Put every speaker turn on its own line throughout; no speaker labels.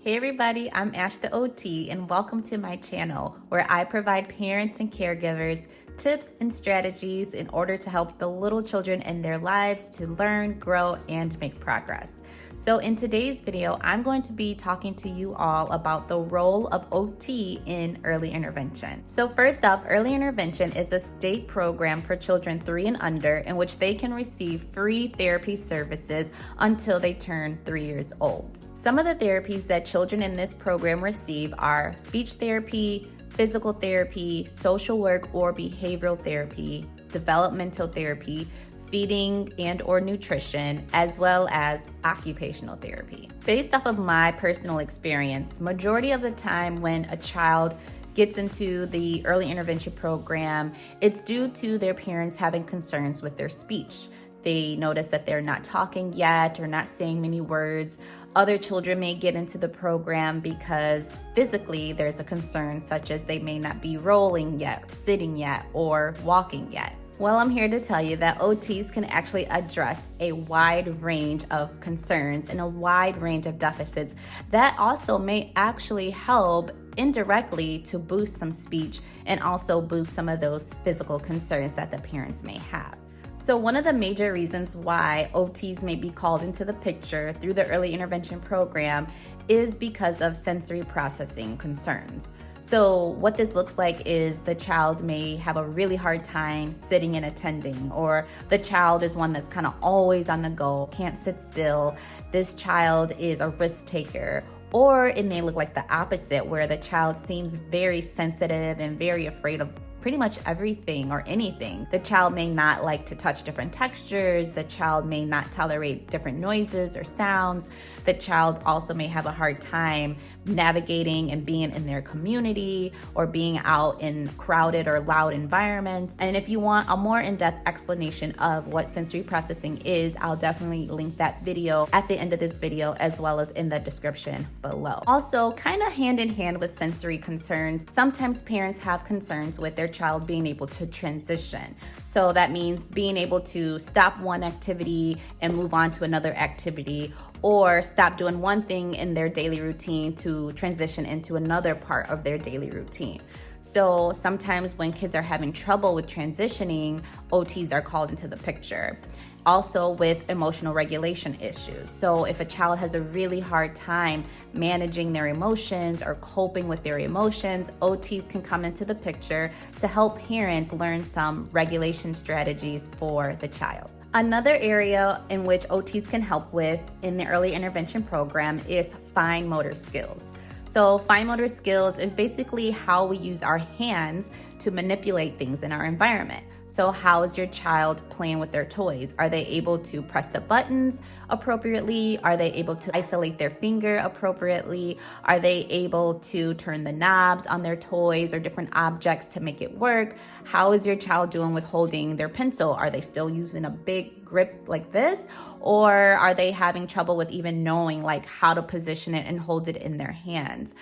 Hey everybody, I'm Ash the OT and welcome to my channel where I provide parents and caregivers tips and strategies in order to help the little children in their lives to learn, grow, and make progress. So in today's video, I'm going to be talking to you all about the role of OT in early intervention. So first up, early intervention is a state program for children 3 and under in which they can receive free therapy services until they turn 3 years old. Some of the therapies that children in this program receive are speech therapy, physical therapy, social work or behavioral therapy, developmental therapy, feeding and or nutrition, as well as occupational therapy. Based off of my personal experience, majority of the time when a child gets into the early intervention program, it's due to their parents having concerns with their speech. They notice that they're not talking yet or not saying many words. Other children may get into the program because physically there's a concern, such as they may not be rolling yet, sitting yet, or walking yet. Well, I'm here to tell you that OTs can actually address a wide range of concerns and a wide range of deficits that also may actually help indirectly to boost some speech and also boost some of those physical concerns that the parents may have. So one of the major reasons why OTs may be called into the picture through the early intervention program is because of sensory processing concerns. So what this looks like is the child may have a really hard time sitting and attending, or the child is one that's kind of always on the go, can't sit still. This child is a risk taker. Or it may look like the opposite, where the child seems very sensitive and very afraid of pretty much everything or anything. The child may not like to touch different textures. The child may not tolerate different noises or sounds. The child also may have a hard time navigating and being in their community or being out in crowded or loud environments. And if you want a more in-depth explanation of what sensory processing is, I'll definitely link that video at the end of this video as well as in the description below. Also, kind of hand in hand with sensory concerns, sometimes parents have concerns with their child being able to transition. So that means being able to stop one activity and move on to another activity, or stop doing one thing in their daily routine to transition into another part of their daily routine. So sometimes when kids are having trouble with transitioning, OTs are called into the picture. Also with emotional regulation issues. So if a child has a really hard time managing their emotions or coping with their emotions, OTs can come into the picture to help parents learn some regulation strategies for the child. Another area in which OTs can help with in the early intervention program is fine motor skills. So fine motor skills is basically how we use our hands to manipulate things in our environment. So how is your child playing with their toys? Are they able to press the buttons appropriately? Are they able to isolate their finger appropriately? Are they able to turn the knobs on their toys or different objects to make it work? How is your child doing with holding their pencil? Are they still using a big grip like this? Or are they having trouble with even knowing like how to position it and hold it in their hands?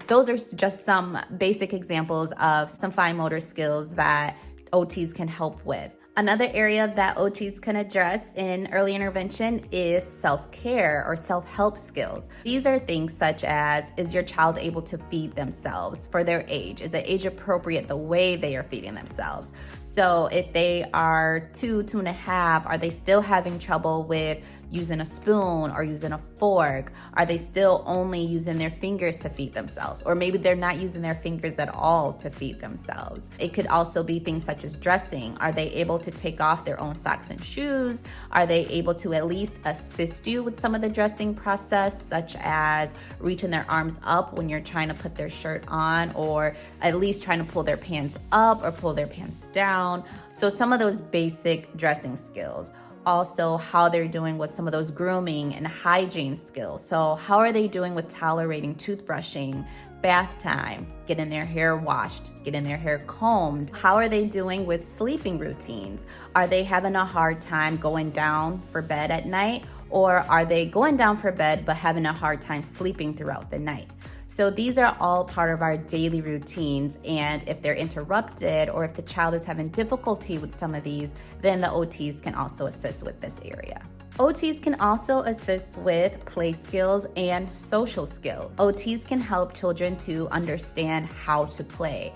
Those are just some basic examples of some fine motor skills that OTs can help with. Another area that OTs can address in early intervention is self-care or self-help skills. These are things such as, is your child able to feed themselves for their age? Is it age appropriate the way they are feeding themselves? So if they are 2, 2.5, are they still having trouble with using a spoon or using a fork? Are they still only using their fingers to feed themselves? Or maybe they're not using their fingers at all to feed themselves. It could also be things such as dressing. Are they able to take off their own socks and shoes? Are they able to at least assist you with some of the dressing process, such as reaching their arms up when you're trying to put their shirt on, or at least trying to pull their pants up or pull their pants down? So some of those basic dressing skills. Also, how they're doing with some of those grooming and hygiene skills. So how are they doing with tolerating toothbrushing, bath time, getting their hair washed, getting their hair combed? How are they doing with sleeping routines? Are they having a hard time going down for bed at night? Or are they going down for bed but having a hard time sleeping throughout the night? So these are all part of our daily routines, and if they're interrupted or if the child is having difficulty with some of these, then the OTs can also assist with this area. OTs can also assist with play skills and social skills. OTs can help children to understand how to play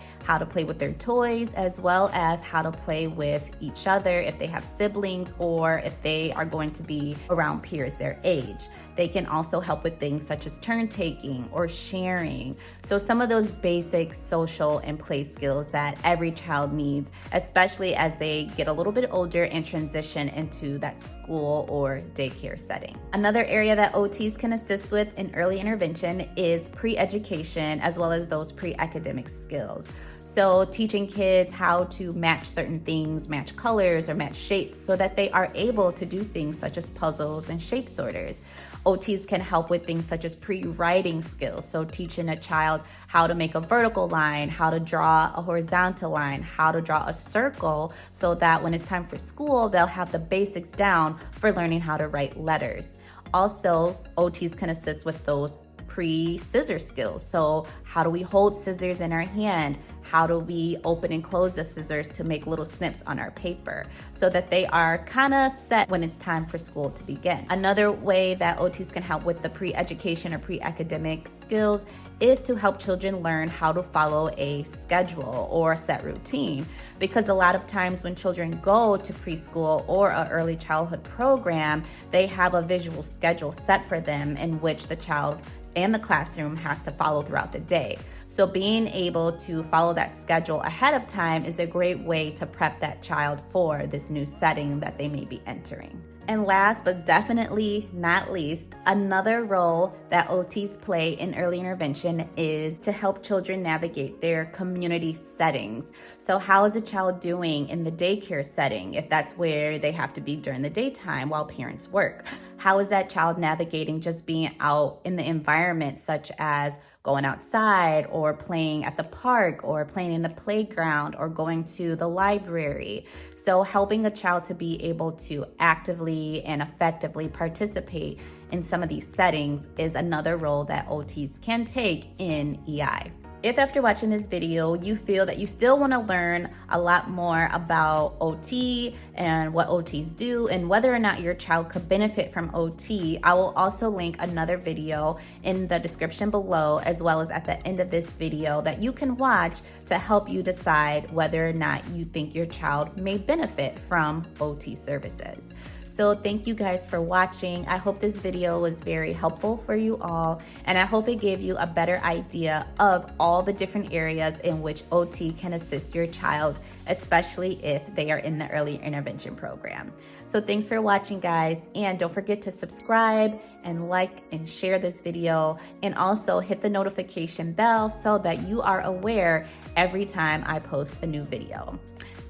with their toys, as well as how to play with each other if they have siblings or if they are going to be around peers their age. They can also help with things such as turn taking or sharing. So some of those basic social and play skills that every child needs, especially as they get a little bit older and transition into that school or daycare setting. Another area that OTs can assist with in early intervention is pre-education, as well as those pre-academic skills. So teaching kids how to match certain things, match colors or match shapes, so that they are able to do things such as puzzles and shape sorters. OTs can help with things such as pre-writing skills. So teaching a child how to make a vertical line, how to draw a horizontal line, how to draw a circle, so that when it's time for school, they'll have the basics down for learning how to write letters. Also, OTs can assist with those pre-scissor skills. So how do we hold scissors in our hand? How do we open and close the scissors to make little snips on our paper, so that they are kind of set when it's time for school to begin. Another way that OTs can help with the pre-education or pre-academic skills is to help children learn how to follow a schedule or a set routine. Because a lot of times when children go to preschool or an early childhood program, they have a visual schedule set for them in which the child and the classroom has to follow throughout the day. So being able to follow that schedule ahead of time is a great way to prep that child for this new setting that they may be entering. And last but definitely not least, another role that OTs play in early intervention is to help children navigate their community settings. So how is a child doing in the daycare setting, if that's where they have to be during the daytime while parents work? How is that child navigating just being out in the environment, such as going outside or playing at the park or playing in the playground or going to the library? So helping a child to be able to actively and effectively participate in some of these settings is another role that OTs can take in EI. If after watching this video, you feel that you still want to learn a lot more about OT and what OTs do and whether or not your child could benefit from OT, I will also link another video in the description below, as well as at the end of this video, that you can watch to help you decide whether or not you think your child may benefit from OT services. So thank you guys for watching. I hope this video was very helpful for you all, and I hope it gave you a better idea of all the different areas in which OT can assist your child, especially if they are in the early intervention program. So thanks for watching, guys, and don't forget to subscribe and like and share this video, and also hit the notification bell so that you are aware every time I post a new video.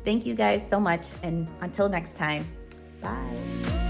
Thank you guys so much, and until next time, bye.